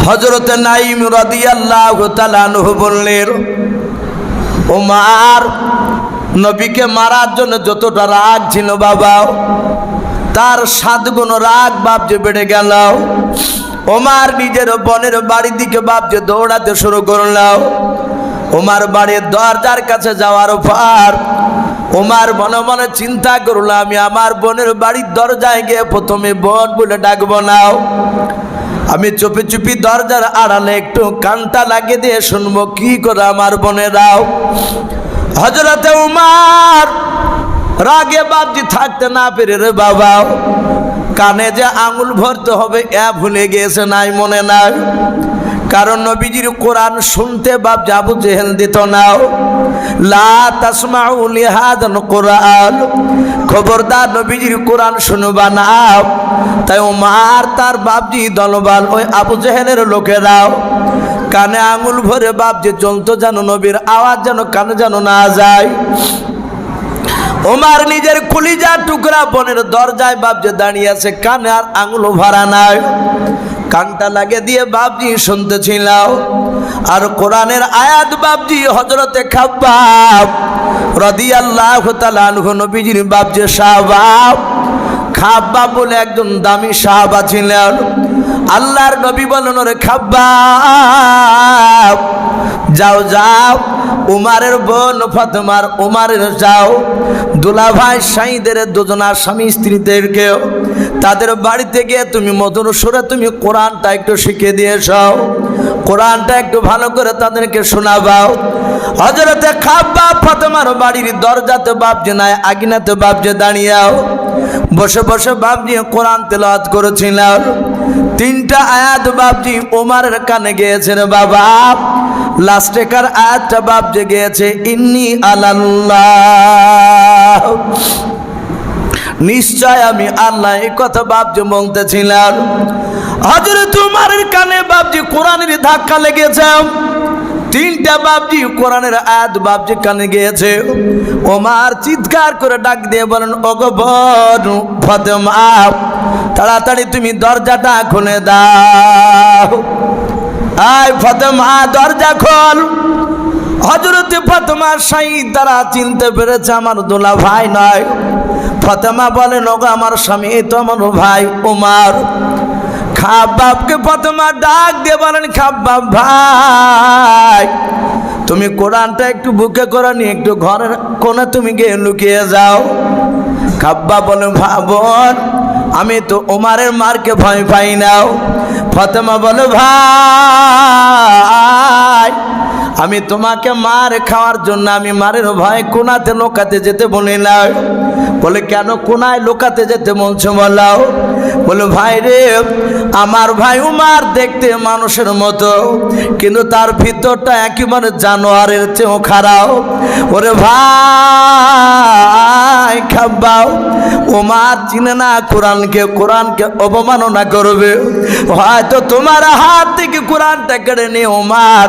হযরত নাঈম রাদিয়াল্লাহু তাআলা আনহু বললেন, ওমর নবীকে মারার জন্য যতটা রাগ ছিল বাবা, তার 7 গুণ রাগ বাপ যে বেড়ে গেল। ওমর নিজের বোনের বাড়ির দিকে বাপ যে দৌড়াতে শুরু করলো। ওমর বাড়ির দরজার কাছে যাওয়ার পর ওমর মনে মনে চিন্তা করলো, আমি আমার বোনের বাড়ির দরজায় গিয়ে প্রথমে বোন বলে ডাকবো না, আমি চুপি চুপি দরজার আড়ালে একটু কানটা লাগিয়ে দিয়ে শুনবো কি করে আমার বোনেরাও। হযরতে উমর রাগে বাপজি থাকতে না পেরে রে বাবা, কানে যে আঙুল ভরতে হবে ভুলে গিয়েছে, নাই মনে নাই। কারণ নবীজির কোরআন শুনতে বাপ আবু জেহেল দিত না, লা তাসমাউ লিহাদাল কোরআন, খবরদার নবীজির কোরআন শুনবা না। তাই ওমর তার বাপজি দলবল ওই আবু জেহেলের লোকেরাও কানে আঙুল ভরে বাপ যে চলতো, যেন নবীর আওয়াজ যেন কানে যেন না যায়। ওমর নিজের কলিজা টুকরা বোনের দরজায় বাপ যে দাঁড়িয়ে আছে, কানে আর আঙুল ভরা নাই, কানটা লাগে দিয়ে বাপজি শুনতেছিল। আর কোরআনের আয়াত বাপজি হযরতে খাব্বাব রাদিয়াল্লাহু তাআলা আনহু নবীজির বাপ যে সাহাবা, খাব্বাব বলে একজন দামি সাহাবা ছিলেন। আল্লাহর নবী বলেন, ওরে খাব্বাব যাও যাও, উমারের বোন ফাতেমার উমারের যাও দুলাভাই সাইদের দুজনা স্বামী স্ত্রীদেরকে তাদের বাড়িতে গিয়ে তুমি মধুর সুরে তুমি কোরআনটা একটু শিখিয়ে দিয়েছ, কোরআনটা একটু ভালো করে তাদেরকে শোনাবাও। হযরতে খাব্বাব ফাতেমার বাড়ির দরজাতে বাপজি নাই আগিনাতে বাপজি দাঁড়িয়েও বসে বসে বাপজি কোরআন তেলাওয়াত করেছিলেন। 3টা আয়াত বাপজি ওমরের কানে গিয়েছেন বাবা। লাস্টেকার আয়াতটা বাপ যে গিয়েছে, ইন্নী আলাল্লাহ, নিশ্চয় আমি আল্লাহ, এই কথা বাপ যে বলতেছিলেন। হযরত উমরের কানে বাপজি কোরআনের ধাক্কা লেগেছে। 3টা বাপজি কোরআনের আয়াত বাপজি কানে গিয়েছে। ওমর চিৎকার করে ডাক দিয়ে বলেন, ওগো বোন ফাতেমা, তাড়াতাড়ি তুমি দরজাটা খুলে দাও। আয় ফাতেমা দরজা খোল। হযরতে ফাতেমা শাহিদ তারা চিনতে পেরেছে আমার দোলা ভাই নয়। ফাতেমা বলেন, ওগো আমার স্বামী, এই তো আমার ভাই ওমর। খাব্বাবকে ফাতেমা ডাক দিয়ে বলেন, খাব্বাব ভাই, তুমি কোরআনটা একটু বুকে করে নিয়ে একটু ঘরের কোণে তুমি গিয়ে লুকিয়ে যাও। খাব্বাব বলে, বোন আমি তো ওমরের মারকে ভয় পাই নাও। ফাতেমা বলে, ভাই আমি তোমাকে মার খাওয়ার জন্য আমি মারের ভয় কোনাতে লোকাতে যেতে বলি না। বলে, কেন কোনায় লোকাতে যেতে বলছো বলাও? বলে, ভাই রে, আমার ভাই উমর দেখতে মানুষের মতো, কিন্তু তার ভিতরটা একেবারে জানোয়ারের চেয়েও খারাপ। ওরে ভাই খাব্বাব, উমর চিনে না কোরআনকে, কোরআনকে অবমাননা করবে, হয়তো তোমার হাত থেকে কোরআনটা কেড়ে নিয়ে উমর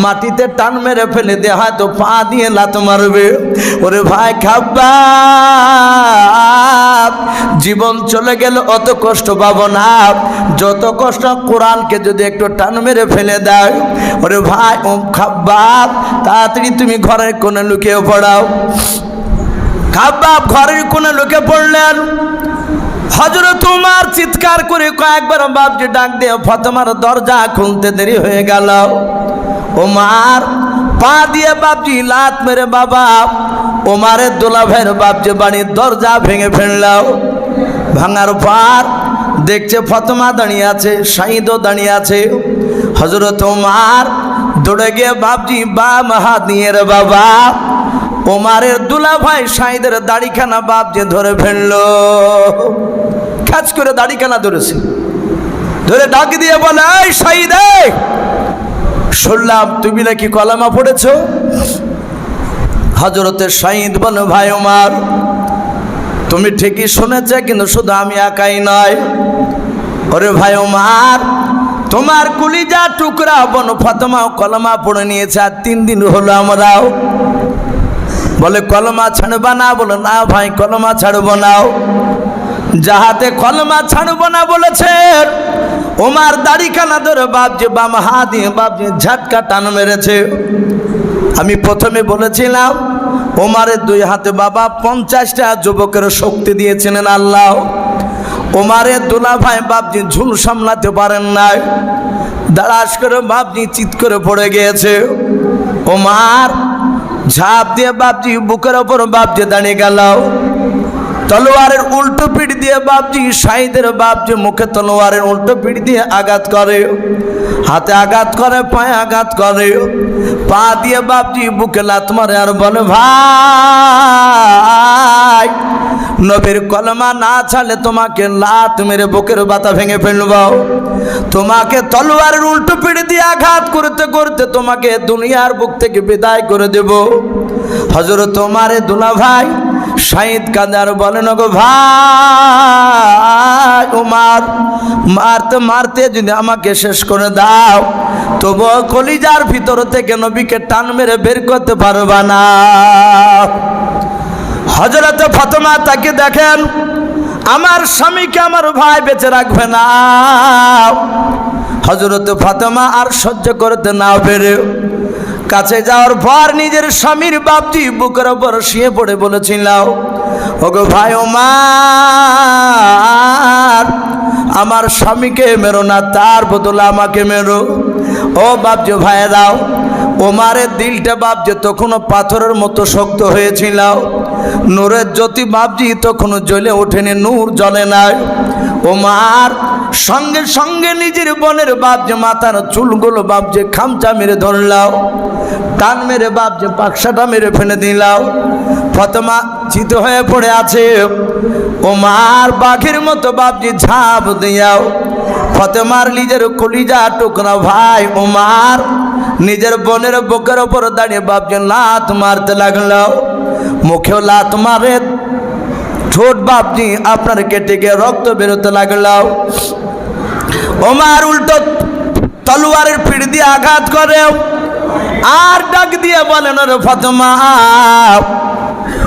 মাটিতে টান মেরে ফেলে দিয়ে হয়তো পা দিয়ে লাত মারবে। ওরে ভাই খাব্বাব, জীবন চলে গেল অত কষ্ট পাবো না, যত কষ্ট কোরআনকে যদি একটু টান মেরে ফেলে দেয়। ওরে ভাই খাব্বাব, তাড়াতাড়ি তুমি ঘরের কোণে লুকিয়ে পড়াও। খাব্বাব ঘরের কোণে লুকিয়ে পড়লেন। হযরত উমর চিৎকার করে কয়েকবার বাপজি ডাক দিয়ে ফাতেমার দরজা খুলতে দেরি হয়ে গেল। উমর পা দিয়ে বাপজি লাত মেরে বাবা উমরের দুলাভাইয়ের বাপজি বাড়ির দরজা ভেঙে ফেলল। ভাঙার পর দেখছে ফাতেমা দাঁড়িয়ে আছে, শাহিদও দাঁড়িয়ে আছে। হযরত উমর দৌড়ে গিয়ে বাপজি বাম হাত নিয়ে রে বাবা উমরের দুলাভাই শাহিদের দাড়িখানা বাপজি ধরে ফেললো। কাজ করে দাড়িখানা ধরেছে, ধরে ডাক দিয়ে বলে, এই শাহিদ, শুনলাম তুমি নাকি কলেমা পড়েছো। হযরতে শাহিদ বলে, ভাই উমর, তুমি ঠিকই শুনেছে, কিন্তু শুধু আমি একাই নয়। ওরে ভাই উমর, তোমার কলিজা টুকরা বোন ফাতেমাও কলেমা পড়ে নিয়েছে, আর 3 দিন হলো আমরাও। বলে, কলেমা ছাড়বা না? বলে, না ভাই কলেমা ছাড়বো না। যাহাতে কলেমা ছাড়বো না বলেছে, ওমার দাড়িখানা ধরে বাপজি বাম হাত দিয়ে বাপজি ঝাটকা টান মেরেছে। আমি প্রথমে বলেছিলাম ওমারের দুই হাতে বাবা 50টা যুবকের শক্তি দিয়েছিলেন আল্লাহ। ওমারের দুলা ভাই বাপজি ঝুল সামলাতে পারেন নাই, দাঁড়াস করে বাপজি চিৎ করে পড়ে গিয়েছে। ওমার ঝাঁপ দিয়ে বাপজি বুকের ওপর বাপজি দাঁড়িয়ে গেল। তলোয়ারের উল্টো পিঠ দিয়ে বাপজি শাহিদের বাপজি মুখে তলোয়ারের উল্টো পিঠ দিয়ে আঘাত করে, হাতে আঘাত করে, পায়ে আঘাত করে, পা দিয়ে বাপজি বুকে লাত মারে আর বলে ভাই নবীর কলমা না ছাড়লে তোমাকে লাত মেরে বুকের বাতা ভেঙে ফেলব, তোমাকে তলোয়ারের উল্টো পিঠ দিয়ে আঘাত করতে করতে তোমাকে দুনিয়ার বুক থেকে বিদায় করে দেব। হযরত ওমরে দুলা ভাই শাহিদ কাদার বলেন গো ভাই ওমর মারতে মারতে যদি আমাকে শেষ করে দাও তবু কলিজার ভিতর থেকে নবীকে টান মেরে বের করতে পারবা না। হযরত ফাতেমা তাকে দেখেন আমার স্বামীকে আমার ভাই বেঁচে রাখবে না। হযরত ফাতেমা আর সহ্য করতে না পেরে কাছে যাওয়ার পর নিজের স্বামীর বাপজি বুকের ওপর শুয়ে পড়ে বলেছিল ওগো ভাই ওমর আমার স্বামীকে মেরো না, তার বদলে আমাকে মেরো। ও বাপজি ভাইরাও, ওমরের দিলটা বাপজি তখনও পাথরের মতো শক্ত হয়েছিল, নূরের জ্যোতি বাপজি তখনও জ্বলে ওঠেনি, নূর জ্বলে নাই। ওমর সঙ্গে সঙ্গে নিজের বোনের বাপজি মাথার চুলগুলো বাপজি খামচা মেরে ধরলাও, টান মেরে বাপজি পাকসাটা মেরে ফেলে দিলাও। ফাতেমা চিত হয়ে পড়ে আছে। ওমর বাঘের মতো বাপজি ঝাঁপ দিয়াও ফাতেমার নিজের কলিজা টুকরা ভাই ওমর নিজের বোনের বুকের ওপর দাঁড়িয়ে বাপজি লাত মারতে লাগলো। মুখেও লাত মারে, ঠোঁট বাপজি আপনার কেটে গিয়ে রক্ত বেরোতে লাগলো। ওমর উল্টো তলোয়ারের পিঠ দিয়ে আঘাত করে আর ডাক দিয়ে বলেন রে ফাতেমা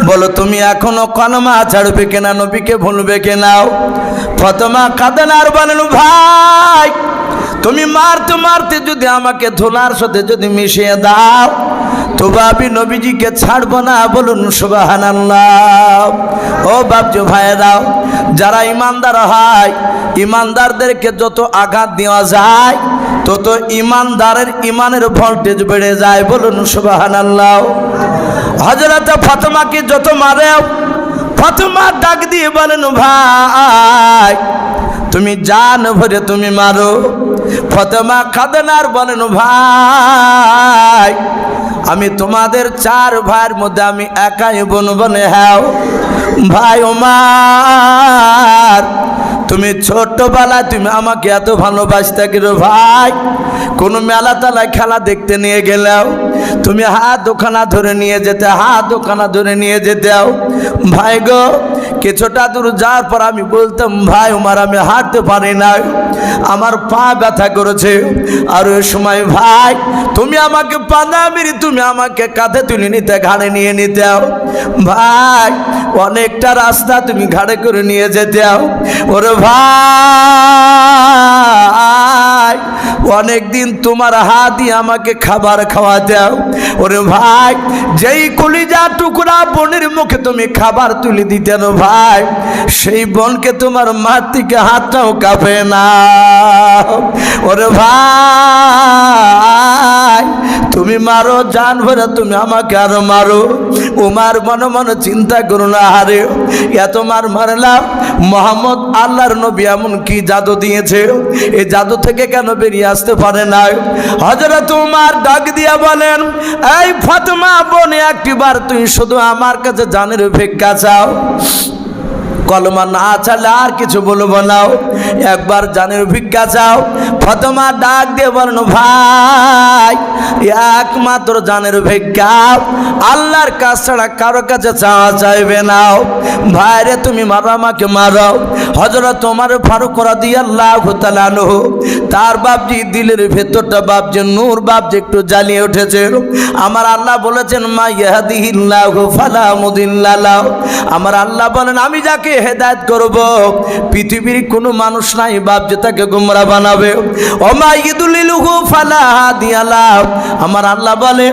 বলো তুমি এখনো কলমা ছাড়বে কিনা, নবীকে ভুলবে কিনা? ফাতেমা কাঁদেন আর বলেন ভাই তুমি মারতে মারতে যদি আমাকে ধুলার সাথে যদি মিশিয়ে দাও তবে আমি নবীজিকে ছাড়বো না, বলুন সুবহানাল্লাহ। ও বাপজি ভাইরাও, যারা ইমানদার হয় ইমানদারদেরকে যত আঘাত দেওয়া যায় তত ইমানদারের ইমানের ভোল্টেজ বেড়ে যায়, বলুন সুবহানাল্লাহ। হযরত ফাতেমাকে যত মারে ফাতেমা ডাক দিয়ে বলেন ভাই তুমি জান ভরে তুমি মারো। ফাতেমা কাঁদেন আর বলেন ভাই আমি তোমাদের 4 ভাইয়ের মধ্যে আমি একাই বোন বনে হ্যাঁ ভাই ওমর তুমি ছোটবেলায় তুমি আমাকে এত ভালোবাসতে গেলো ভাই, কোনো মেলা তালায় খেলা দেখতে নিয়ে গেলেও তুমি হাত দোকানা ধরে নিয়ে যেতে, হাত দোকানা ধরে নিয়ে যেতেও ভাই গো। কিছুটা দূর যাওয়ার পর আমি বলতাম ভাই ওমর আমি হাঁটতে পারি না, আমার পা ব্যথা করেছে। আর ওই সময় ভাই তুমি আমাকে পাদা মেরে তুমি আমাকে কাঁধে তুলে নিতে, ঘাড়ে নিয়ে নিতেও ভাই, অনেকটা রাস্তা তুমি ঘাড়ে করে নিয়ে যেতেও। ওরে ভাই অনেক দিন তোমার হাত দিয়ে আমাকে খাবার খাওয়া দাও। ওরে ভাই যেই কলিজা টুকরা বোনের মুখে তুমি খাবার তুলে দিতে না ভাই, সেই বোনকে তোমার মার থেকে হাতটাও কাঁপে না। ওরে ভাই তুমি মারো জান ভরে তুমি আমাকে আরো মারো। ওমর মনে মনে চিন্তা করো না হারে এত মার মারলাম, মোহাম্মদ আল্লাহর নবী এমন কি জাদু দিয়েছে, এই জাদু থেকে কেন বেরিয়ে আসতে পারে না? হযরত ওমর ডাক দিয়া বলেন এই ফাতেমা বোন একটিবার তুই শুধু আমার কাছে জানের ভিক্ষা চাও, কলমা না ছাড়লে আর কিছু বলবো না, একবার জানের ভিক্ষা চাও। ফাতেমা ডাক দিয়ে বলেন ভাই একমাত্র জানের ভিক্ষা আল্লাহর কাছ ছাড়া কারো কাছে চাওয়া চাইবে না। ভাই রে তুমি মারো আমাকে মারো। হযরত ওমর ফারুক রাদিয়াল্লাহু তাআলা আনহু তার বাপজি দিলের ভেতরটা বাপজি নূর বাপজি একটু জ্বালিয়ে উঠেছে। আমার আল্লাহ বলেছেন মা ইয়াহদিহিল্লাহু ফালা মুদিল্লা লাহু, আমার আল্লাহ বলেন আমি যাকে হেদায়েত করব, পৃথিবীর কোনো মানুষ নাই বাপ যে তাকে গোমরা বানাবে। ওমা ইদুলিলুহু ফালা হাদিয়া লাহু, আমার আল্লাহ বলে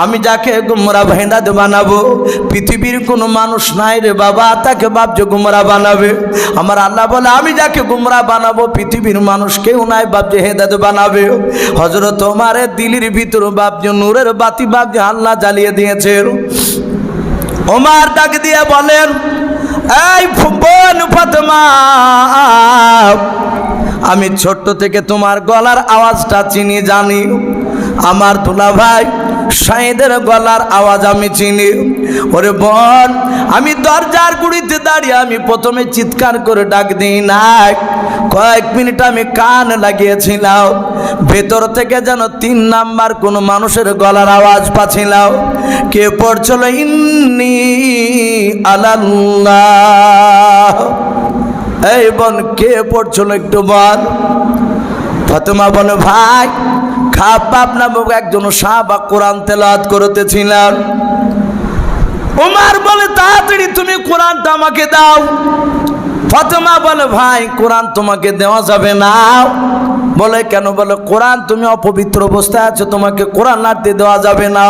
আমি যাকে গোমরা হেদায়েত বানাবো, পৃথিবীর কোনো মানুষ নাই রে বাবা তাকে বাপ যে গোমরা বানাবে। আমার আল্লাহ বলে আমি যাকে গোমরা বানাবো, পৃথিবীর মানুষ কেউ নাই বাপ যে হেদায়েত বানাবে। হযরত ওমরের দিলের ভিতর বাপ যে নূরের বাতি বাপ যে আল্লাহ জ্বালিয়ে দিয়েছে। ওমর ডাক দিয়ে বলেন, এই বোন ফাতেমা, আমি ছোট্ট থেকে তোমার গলার আওয়াজটা চিনি জানি, আমার দুলাভাই শাহিদের গলার আওয়াজ আমি চিনি। ওরে বোন, আমি দরজার গুড়িতে দাঁড়িয়ে আমি প্রথমে চিৎকার করে ডাক দিই নাই, কয়েক মিনিট আমি কান লাগিয়েছিলাম, ভেতর থেকে যেন 3 নাম্বার কোনো মানুষের গলার আওয়াজ পাচ্ছিলাম। কে পড়ছিল ইন্নী আলাল্লাহ, এই বোন কে পড়ছিল একটু বল। ফাতেমা বলে ভাই খাব্বাব নামক একজন সাহাবা কোরআন তেলাওয়াত করতেছিলেন। ওমর বলে তাড়াতাড়ি তুমি কোরআনটা আমাকে দাও। ফাতেমা বলে ভাই কোরআন তোমাকে দেওয়া যাবে না। বলে কেন? বলে কোরআন তুমি অপবিত্র অবস্থায় আছো, তোমাকে কোরআন নাড়তে দেওয়া যাবে না।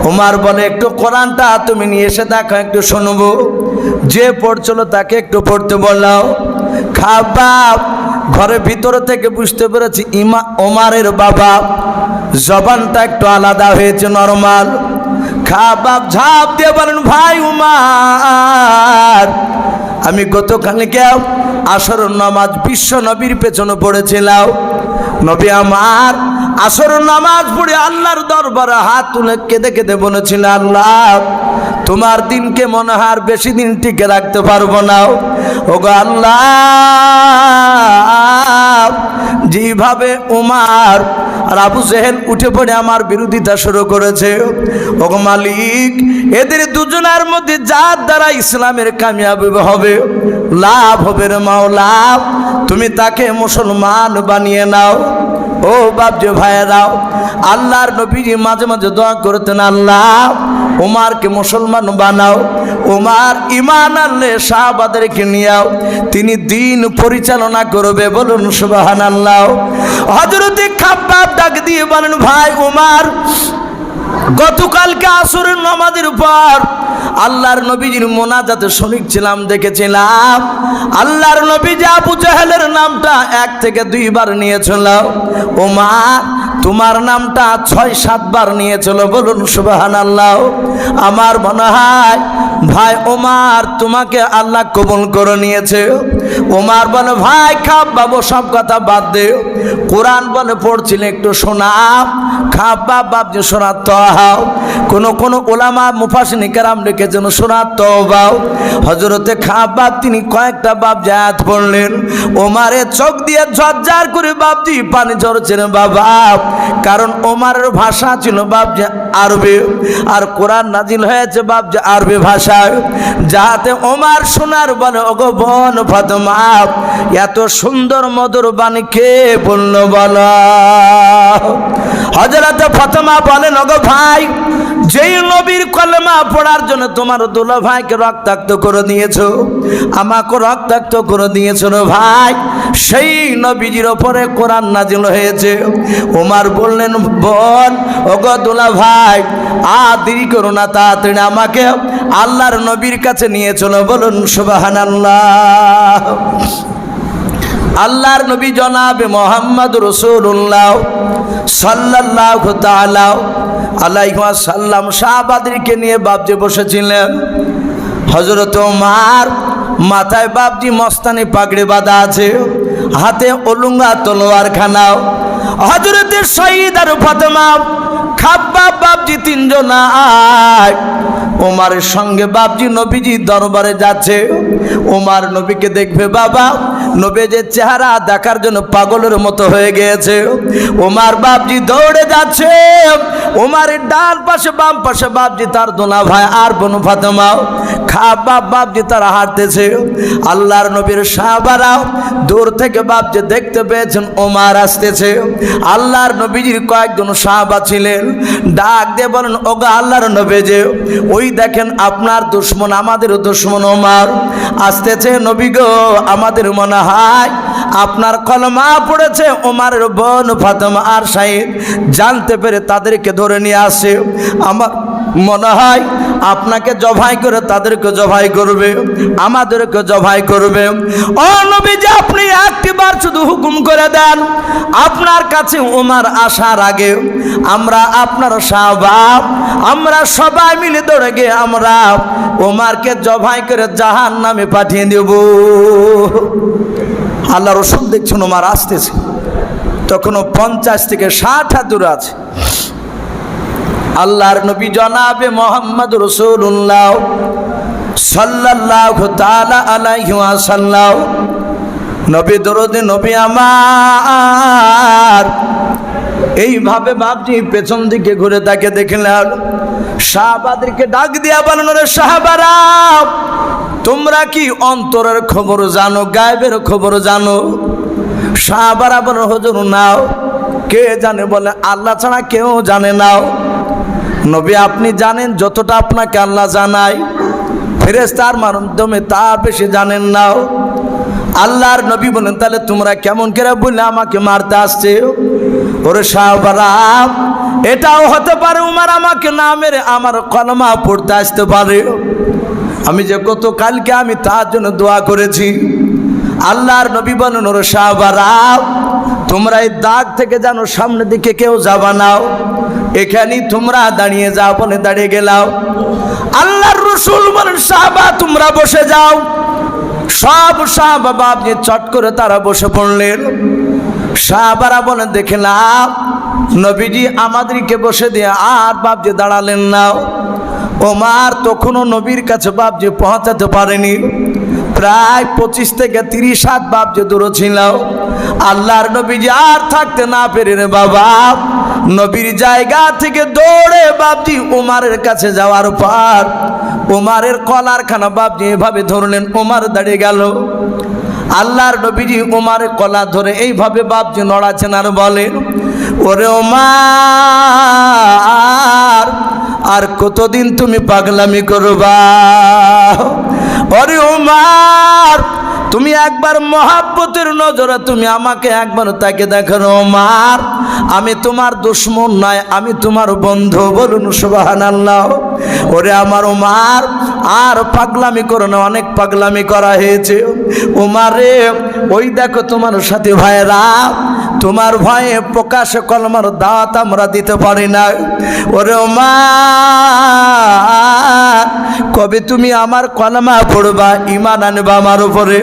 ওমর বলে একটু কোরআনটা তুমি নিয়ে এসে দেখো, একটু শুনবো। যে পড়ছিল তাকে একটু পড়তে বললাম। খাব্বাব ঘরের ভিতর থেকে বুঝতে পেরেছি ওমরের বাবা জবানটা একটু আলাদা হয়েছে, নরমাল। খাব্বাব ঝাঁপ দিয়ে বলেন, ভাই উমর, আমি গতকালকে আসর নামাজ বিশ্ব নবীর পেছনে পড়েছিলাম। নবী আমার আসর নামাজ পড়ে আল্লাহর দরবারে হাত তুলে কেঁদে কেঁদে বলেছিল, আল্লাহ তোমার দিনকে মনে হয় আর বেশি দিন টিকে রাখতে পারবো না। ওগো আল্লাহ, যেভাবে উমার আর আবু জেহেল উঠে পড়ে আমার বিরোধিতা শুরু করেছে, ওগো মালিক এদের দুজনের মধ্যে যার দ্বারা ইসলামের কামিয়াবি হবে, লাভ হবে রে মাওলা, তুমি তাকে মুসলমান বানিয়ে নাও। ও বাপ যে ভাইয়েরাও, আল্লাহর নবীজি মাঝে মাঝে দোয়া করতেন, আল্লাহ ওমরকে মুসলমান বানাও। ওমর ঈমান আনলে সাহাবাদেরকে নিয়াও, তিনি দিন পরিচালনা করবে। বলুন সুবহানাল্লাহ। হযরত খাব্বাব ডাক দিয়ে বলেন, ভাই ওমর, গতকালকে আসরের নামাজের উপর আল্লাহর নবীজির মোনাজাতে শরীক ছিলাম, দেখেছিলাম আল্লাহর নবীজি আবু জাহেলের নামটা 1 থেকে 2 বার নিয়েছিল। ওমর তোমার নামটা 6-7 বার নিয়েছিল। বলুন সুবহানাল্লাহ। আমার মনে হয় ভাই ওমর তোমাকে আল্লাহ কবুল করে নিয়েছে। ওমর বলে, ভাই খাব্বাব সব কথা বাদ দে, কোরআন বলে পড়ছিলে একটু শোনা। খাব্বাব বাপ যে শোনাতো হাও, কোন ওলামা মুফাসসিরিন কেরাম লিখেছেন শোনাতো বাও। হযরতে খাব্বাব তিনি কয়েকটা বাপ আয়াত পড়লেন, ওমরের চোখ দিয়ে ঝরঝর করে বাপজি পানি ঝরছে বাবা, কারণ ওমরের ভাষা ছিল বাপজি আরবি, আর কোরআন নাজিল হয়েছে বাপজি আরবি ভাষায়, যাতে ওমর শোনার বলে, ওগো বোন ফাতেমা, এত সুন্দর মধুর বাণী কে বলল বলো? হযরত ফাতেমা বলেন, ওগো ভাই, যেই নবীর কলেমা পড়ার জন্য তোমার দুলা ভাইকে রক্তাক্ত করে দিয়েছো, আমাকে রক্তাক্ত করে দিয়েছো ভাই, সেই নবীজির ওপরে কোরআন নাজিল হয়েছে। ওমর বললেন, বোন ওগো দুলা ভাই, আর দেরি করো না, তাড়াতাড়ি আমাকে আল্লাহর নবীর কাছে নিয়ে চলো। বলুন সুবহানাল্লাহ। আল্লাহর নবী জনাবে মুহাম্মদ রাসূলুল্লাহ সাল্লাল্লাহু তাআলা আলাইহি ওয়াসাল্লাম সাহাবাদেরকে নিয়ে বাপজি বসেছিলেন। হযরত ওমর মাথায় বাপজি মস্তানি পাগড়ি বাঁধা আছে, হাতে অলুঙ্গা তলোয়ার খানাও। হযরতে শহীদ আর ফাতেমা খাব্বাব বাপজি 3 জন আয় ওমরের সঙ্গে বাপজি নবীজি দরবারে যাচ্ছে। ওমর নবীকে দেখবে বাবা, নবীজির চেহারা দেখার জন্য পাগলের মতো হয়ে গিয়েছে। ওমর বাপজি দৌড়ে যাচ্ছে, ওমরের ডান পাশে বাম পাশে বাপজি তার দোনা ভাই আর বোন ফাতেমা। খাবাব বাপজি তারা হাঁটতেছে। আল্লাহর নবীর সাহাবারা দূর থেকে বাপজি দেখতে পেয়েছেন ওমর আসতেছে। আল্লাহর নবীজির কয়েকজন সাহাবা ছিলেন, ডাক দিয়ে বলেন, ওগো আল্লাহর নবী যে ওই দেখেন আপনার দুশমন, আমাদের দুশমন ওমর আসতেছে। নবী গো, আমাদের মনে হয় আপনার কলমা পড়েছে ওমরের বোন ফাতেমা আর শাহিদ জানতে পেরে তাদেরকে ধরে নিয়ে আসে। আমার মনে হয় আপনাকে জবাই করে তাদেরকে জবাই করবে, আমাদেরকে জবাই করবে। ও নবীজি, আপনি একটিবার শুধু হুকুম করে দেন, আপনার কাছে ওমর আসার আগে আমরা আপনার সাহাবা আমরা সবাই মিলে দৌড়ে গিয়ে আমরা ওমরকে জবাই করে জাহান্নামে পাঠিয়ে দেব। আল্লাহ রসুল দেখছেন ওমর আসতেছে, তখনও 50 থেকে 60 হাত দূরে আছে। আল্লাহর নবী জনাবে মোহাম্মদ রাসূলুল্লাহ সাল্লাল্লাহু তাআলা আলাইহি ওয়াসাল্লাম, নবী দরুদ নবী আমার এইভাবে বাপজি পেছন দিকে ঘুরে তাকে দেখলেন। সাহাবাদেরকে ডাক দিয়া বলেন, রে সাহাবারা, তোমরা কি অন্তরের খবর জানো, গায়েবের খবর জানো? সাহাবারা বলেন, হুজুর নাও। কে জানে? বলে, আল্লাহ ছাড়া কেউ জানে না। নবী, আপনি জানেন যতটা আপনাকে আল্লাহ জানায়, ফেরেশতার মাধ্যমে তার বেশি জানেন না। আল্লাহর নবী বলেন, তাহলে তোমরা কেমন করে বললে আমাকে মারতে আসছে? ওরে সাহাবারা, এটাও হতে পারে উমর আমাকে না মেরে আমার কলমা পড়তে আসতে পারে। আমি যে কত কালকে আমি তার জন্য দোয়া করেছি। আল্লাহর নবী বলেন, ওরে সাহাবারা, তোমরা এই দাগ থেকে জানো সামনের দিকে কেউ যাবা নাও, এখানেই তোমরা দাঁড়িয়ে যাও। বলে দাঁড়িয়ে গেলাম। আল্লাহর রাসূল বলেন, সাহাবা তোমরা বসে যাও। সব সাহাবা বাপজি চট করে তারা বসে পড়লেন। সাহাবারা বলেন, দেখলাম নবীজি আমাদেরকে বসে দিয়ে আর বাপজি দাঁড়ালেন না। ওমর তখনও নবীর কাছে বাপজি পৌঁছাতে পারেনি, প্রায় 25 থেকে 30 হাত বাপজি দূরে ছিল। আল্লাহর নবীজি আর থাকতে না পেরে রে বাবা নবীর জায়গা থেকে দৌড়ে বাপজি ওমরের কাছে যাওয়ার পর ওমরের কলার খানা বাপজি এভাবে ধরলেন। ওমর দাঁড়িয়ে গেল। আল্লাহর নবীজি ওমরের কলা ধরে এইভাবে বাপজি নড়াচ্ছেন আর বলেন, ওরে ওমর, আর কতদিন তুমি পাগলামি করবা? ওরে ওমর, তুমি একবার মহাব্বতের নজরে তুমি আমাকে একবার তাকে দেখো। ওমর, আমি তোমার দুশমন নয়, আমি তোমার বন্ধু। বলুন সুবহানাল্লাহ। ওরে আমার ওমর, আর পাগলামি করো না, অনেক পাগলামি করা হয়েছে। ওমরে, ওই দেখো তোমার সাথে ভাইরা, তোমার ভয়ে প্রকাশে কলমার দাওয়াত আমরা দিতে পারি না। ওরে ওমর, কবে তুমি আমার কলমা পড়বা, ঈমান আনবা আমার উপরে?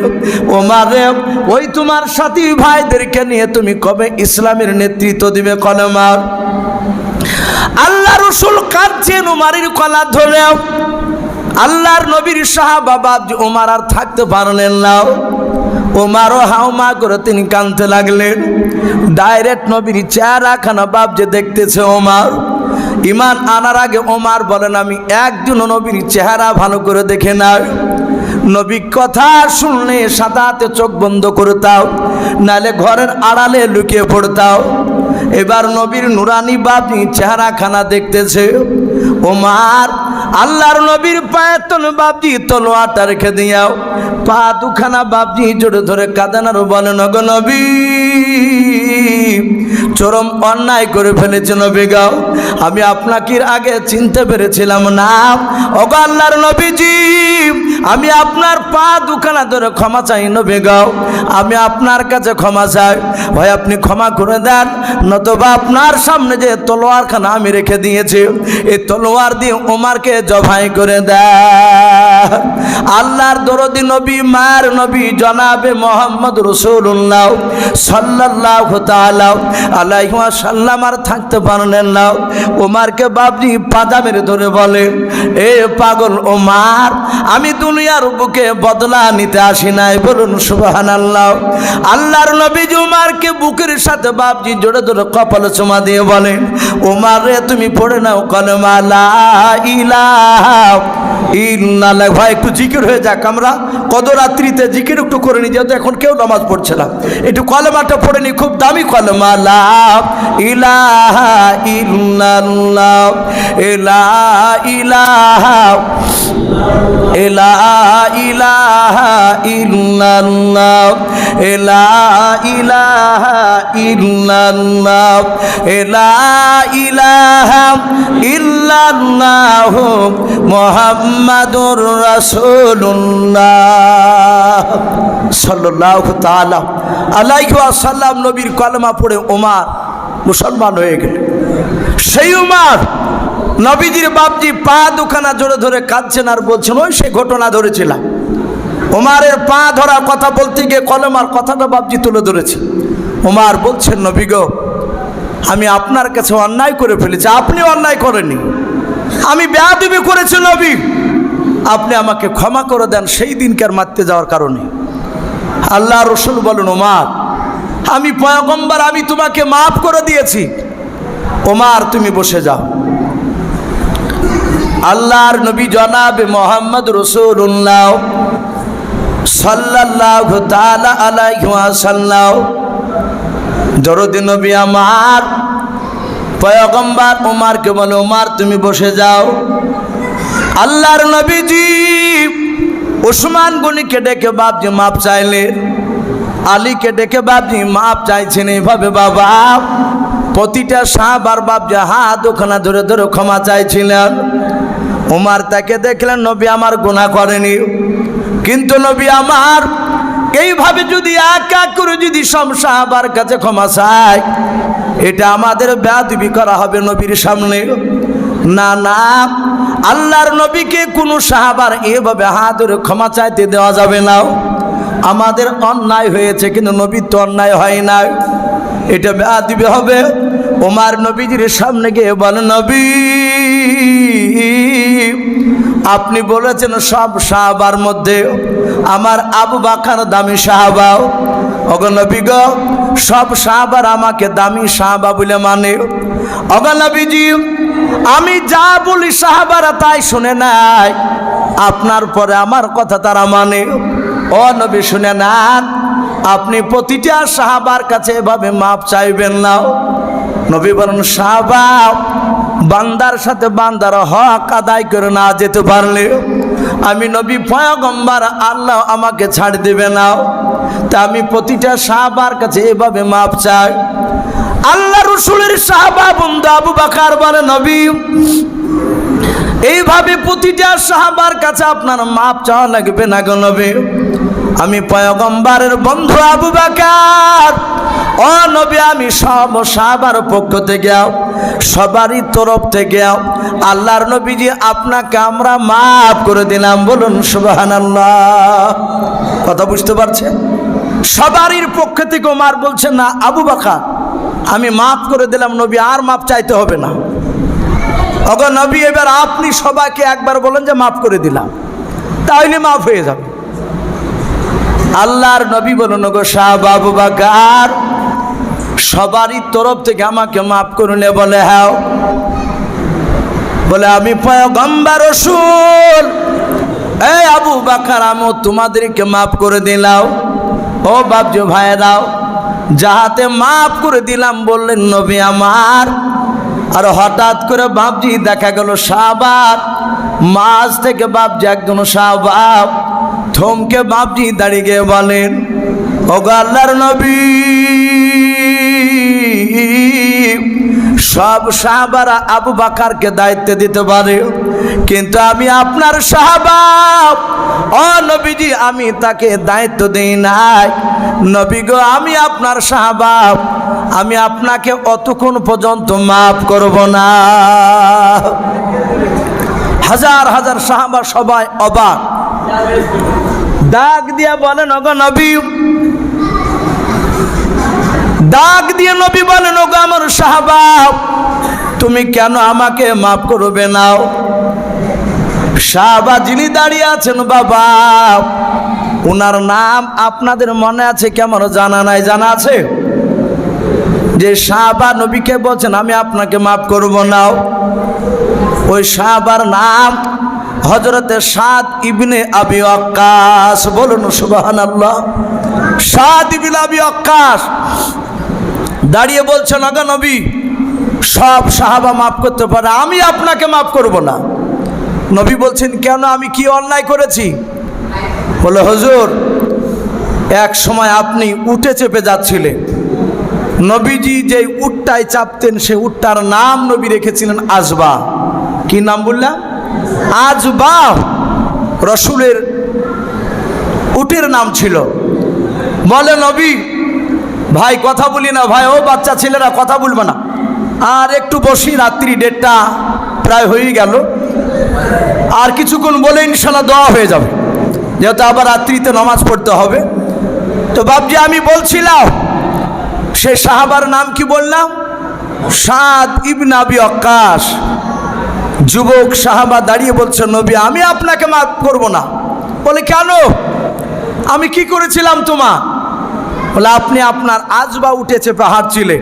ওমরে, ওই তোমার সাথী ভাইদেরকে নিয়ে তুমি কবে ইসলামের নেতৃত্ব দিবে কলমার? আল্লাহ রাসূল কাঁদছেন ওমরের কলা ধরে। আল্লাহর নবীর সাহাবা বাপজি ওমর আর থাকতে পারলেন না। ওমরও হাউমা করে তিনি কাঁদতে লাগলেন। ডাইরেক্ট নবীর চেহারাখানা বাপজি দেখতেছে ওমর। ঈমান আনার আগে ওমর বলেন, আমি একজন নবীর চেহারা ভালো করে দেখে না। নবী কথা শুনলে সাদাতে চোখ বন্ধ করতাম, নালে ঘরের আড়ালে লুকিয়ে পড়তাম। এবার নবীর নুরানি বাপজি চেহারাখানা দেখতেছে ওমর। আল্লাহর নবীর পায়ের তলে বাপজি তলোয়ারটা রেখে দিয়াও, পা দুখানা বাপজি জোরে ধরে কাঁদেন আর বলেন, ওগো নবী, চরম অন্যায় করে ফেলেছে নবী গো, আমি আপনাকে আগে চিনতে পেরেছিলাম না। ওগো আল্লাহর নবীজি, আমি আপনার পা দুখানা ধরে ক্ষমা চাই নবী গো, আমি আপনার কাছে ক্ষমা চাই। ভাই আপনি ক্ষমা করে দেন, নতুবা আপনার সামনে যে তলোয়ারখানা আমি রেখে দিয়েছি, এই তলোয়ার দিয়ে ওমরকে জবাই করে দেন। আল্লাহর দরদি নবী, মায়ের নবী জনাবে মোহাম্মদ রাসূলুল্লাহ সাল্লাল্লাহু তাআলা আলাইহি ওয়াসাল্লাম আর থাকতে পারলেন না। ওমারকে বাপজি পাজা মেরে ধরে বলে, এ পাগল ওমার, আমি দুনিয়ার বুকে বদলা নিতে আসি নাই। বলুন সুবহানাল্লাহ। আল্লাহর নবীজি ওমারকে বুকের সাথে বাপজি জোরে জোরে কপালে চুমা দিয়ে বলেন, ওমার রে তুমি পড়ে নাও কালেমা লা ইলাহা ইল্লাল্লাহ। ভাই একটু জিকির হয়ে যাক, আমরা কত রাত্রিতে জিকির একটু করে নি, যেহেতু এখন কেউ নামাজ পড়ছে না, একটু কলেমাটা পড়ে নি, খুব দামি কলেমা লা ইলাহা ইল্লাল্লাহ লা ইলাহা লা ইলাহা ইল্লাল্লাহ লা ইলাহা ইল্লাল্লাহ লা ইলাহা ইল্লাল্লাহ মুহাম্মাদুর রাসূলুল্লাহ সাল্লাল্লাহু তাআলা আলাইহি ওয়াসাল্লাম নবীর কলেমা পড়ে ওমর মুসলমান হয়ে গেল। সেই ওমর নবীজির বাপজি পা দুখানা জোরে ধরে কাঁদছেন আর বলছেন, ওই সেই ঘটনা ধরেছিলাম। ওমরের পা ধরা কথা বলতে গিয়ে কলেমার কথাটা বাপজি তুলে ধরেছে। ওমর বলছেন, নবী গো, আমি আপনার কাছে অন্যায় করে ফেলেছি, আপনি অন্যায় করেননি, আমি বেয়াদবি করেছি নবী, আপনি আমাকে ক্ষমা করে দেন সেই দিনকার মারতে যাওয়ার কারণে। আল্লাহ রসুল বলেন, ওমর আমি পয়গম্বর, আমি তোমাকে মাফ করে দিয়েছি, ওমর তুমি বসে যাও। আল্লাহর নবী জনাবে মোহাম্মদ রাসূলুল্লাহ সাল্লাল্লাহু তাআলা আলাইহি ওয়াসাল্লাম দরুদ নবী আমার পয়গম্বর ওমরকে বলে, ওমর তুমি বসে যাও। আল্লাহর নবীজি ওসমান গনিকে ডেকে বাপজি মাপ চাইলেন, আলীকে ডেকে বাপজি মাপ চাইছেন। এইভাবে বাবা প্রতিটা সাহাবার বাপজি হাত ওখানা ধরে ধরে ক্ষমা চাইছিলেন। ওমর তাকে দেখলেন নবী আমার গুনাহ করেনি, কিন্তু নবী আমার এইভাবে যদি এক এক করে যদি সব সাহাবার কাছে ক্ষমা চায়, এটা আমাদের বেয়াদবি করা হবে নবীর সামনে। না না, আল্লাহর নবীকে কোনো সাহাবার এভাবে হাত ধরে ক্ষমা চাইতে দেওয়া যাবে না। আমাদের অন্যায় হয়েছে, কিন্তু নবীর তো অন্যায় হয় না, এটা বেয়াদবি হবে। ওমর নবীজির সামনে গিয়ে বলেন, নবী আপনি বলেছেন সব সাহাবার মধ্যে আমার আবু বকর দামি সাহাবা। ওগো নবী গো, সব সাহাবার আমাকে দামি সাহাবা বলে মানে। ওগো নবীজি, আমি যা বলি সাহাবারা তাই শুনে নাই, আপনার পরে আমার কথা তারা মানে। ও নবী শুনে নেন, আপনি প্রতিটা সাহাবার কাছে এভাবে মাপ চাইবেন না। নবী বলেন, সাহাবা বান্দার সাথে বান্দার হক আদায় করে না যেতে পারলে আমি নবী পয়গম্বর আল্লাহ আমাকে ছাড় দেবে না। তা আমি প্রতিটা সাহাবার কাছে এভাবে মাপ চাই। আল্লাহ রসুলের সাহাবা বন্ধু আবু বকর বলে, নবী এইভাবে প্রতিটা সাহাবার কাছে আপনার মাপ চাওয়া লাগবে না গো নবী, আমি পয়গম্বরের বন্ধু আবু বকর, ও নবী আমি সব সাহাবার পক্ষ থেকে সবারই তরফ থেকে আল্লাহর নবীজি আপনাকে আমরা মাফ করে দিলাম। বলুন সুবহানাল্লাহ। কথা বুঝতে পারছেন? সবারই পক্ষ থেকে ওমর বলছেন না, আবু বকর আমি মাফ করে দিলাম নবী, আর মাফ চাইতে হবে না। ওগো নবী, এবার আপনি সবাইকে একবার বলেন যে মাফ করে দিলাম, তাহলে মাফ হয়ে যাবে। আল্লাহর নবী বলুন, ওগো সাহাবা আবু বকর সবারই তরফ থেকে আমাকে মাফ করুন। বলে হ্যাঁ, বলে আমি পয়গম্বর রাসূল, এই আবু বকর আমি তোমাদেরকে মাফ করে দিলাম। ও বাপজি ভাইরাও, যাহাতে মাফ করে দিলাম বললেন নবী আমার। আর হঠাৎ করে বাপজি দেখা গেল সাহাবার মাঝ থেকে বাপজি একজন সাহাবা থমকে বাপজি দাঁড়িয়ে গিয়ে বলেন, ওগো আল্লাহর নবী, সব সাহাবারা আবু বকরকে দায়িত্ব দিতে পারে, কিন্তু আমি আপনার সাহাবা, ও নবীজি আমি তাকে দায়িত্ব দেই নাই। নবী গো, আমি আপনার সাহাবা, আমি আপনাকে অতক্ষণ পর্যন্ত মাফ করব না। হাজার হাজার সাহাবা সবাই অবাক, ডাক দিয়ে বলেন, ওগো নবী, ডাক দিয়ে নবী বলেন, ওগো আমার সাহাবা, তুমি কেন আমাকে মাফ করবে নাও? সাহাবা যিনি দাঁড়িয়ে আছেন বাবা, ওনার নাম আপনাদের মনে আছে কেমন জানা নাই? জানা আছে যে সাহাবা নবীকে বলছেন আমি আপনাকে মাফ করব না। ওই সাহাবার নাম হযরতে সাদ ইবনে আবি ওয়াক্কাস। বলুন সুবহানাল্লাহ। সাদ ইবনে আবি ওয়াক্কাস দাঁড়িয়ে বলছেন আগা নবী, সব সাহাবা মাফ করতে পারে, আমি আপনাকে মাফ করব না। নবী বলছেন কেন, আমি কি অন্যায় করেছি? বলে হুজুর, এক সময় আপনি উটে চেপে যাচ্ছিলেন, নবীজি যে উটটায় চাপতেন সে উটটার নাম নবী রেখেছিলেন আজবা। কি নাম বললাম? আজবা। রসুলের উটের নাম ছিল। বলে নবী, ভাই কথা বলি না ভাই, ও বাচ্চা ছেলেরা কথা বলবে না, আর একটু বসি, রাত্রি 1:30 প্রায় হয়ে গেল, আর কিছুক্ষণ বলে ইনশাল্লাহ দোয়া হয়ে যাবে, যেহেতু আবার রাত্রিতে নামাজ পড়তে হবে। তো বাপজি আমি বলছিলাম সে সাহাবার নাম কি বললাম? সাদ ইবনে আবি ওয়াক্কাস। যুবক সাহাবা দাঁড়িয়ে বলছে নবী আমি আপনাকে মাফ করব না। বলে কেন, আমি কি করেছিলাম তোমার? বলে আপনি আপনার আজবা উঠে চেপে হাঁটছিলেন,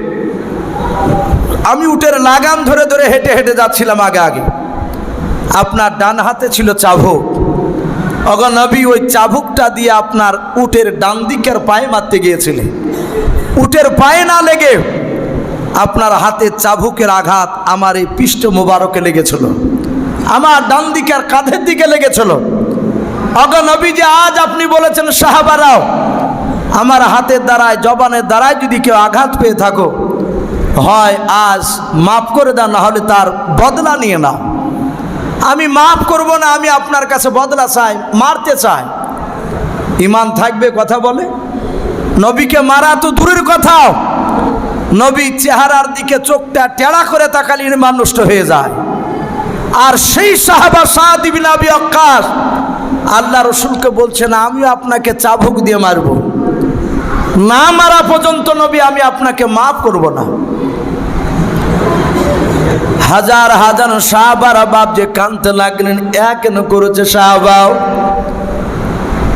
আমি উটের লাগাম ধরে ধরে হেঁটে হেঁটে যাচ্ছিলাম আগে আগে, আপনার ডান হাতে ছিল চাবুক। অগো নবী, ওই চাবুকটা দিয়ে আপনার উটের ডান দিকের পায়ে মারতে গিয়েছিলেন, উটের পায়ে না লেগে আপনার হাতে চাবুকের আঘাত আমার এই পৃষ্ঠ মোবারকে লেগেছিল, আমার ডান দিকের কাঁধের দিকে লেগেছিল। অগো নবী, যে আজ আপনি বলেছেন সাহাবারাও আমার হাতের দ্বারায় জবানের দ্বারায় যদি কেউ আঘাত পেয়ে থাকো, হয় আজ মাফ করে দাও, না হলে তার বদলা নিয়ে নাও। আমি মাফ করব না, আমি আপনার কাছে বদলা চাই, মারতে চাই। ঈমান থাকবে কথা বলে? নবীকে মারা তো দূরের কথাও, নবী চেহারার দিকে চোখটা টেড়া করে তাকালে ঈমান নষ্ট হয়ে যায়। আর সেই সাহাবা সাদ ইবনে আবি ওয়াক্কাস আল্লাহ রসুলকে বলছেন আমি আপনাকে চাবুক দিয়ে মারব, না মারা পর্যন্ত নবী আমি আপনাকে মাফ করব না। হাজার হাজার সাহাবারা বাপ যে কাঁদতে লাগলেন, কেন করেছে সাহাবাও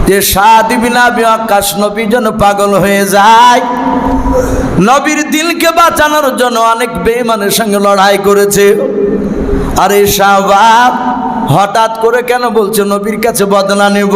যে সাদ ইবনে আবি ওয়াক্কাস নবী যেন পাগল হয়ে যায়। নবীর দিলকে বাঁচানোর জন্য অনেক বেঈমানের সঙ্গে লড়াই করেছে। আর এই সাহাবা হঠাৎ করে কেন বলছে নবীর কাছে বদলা নেব?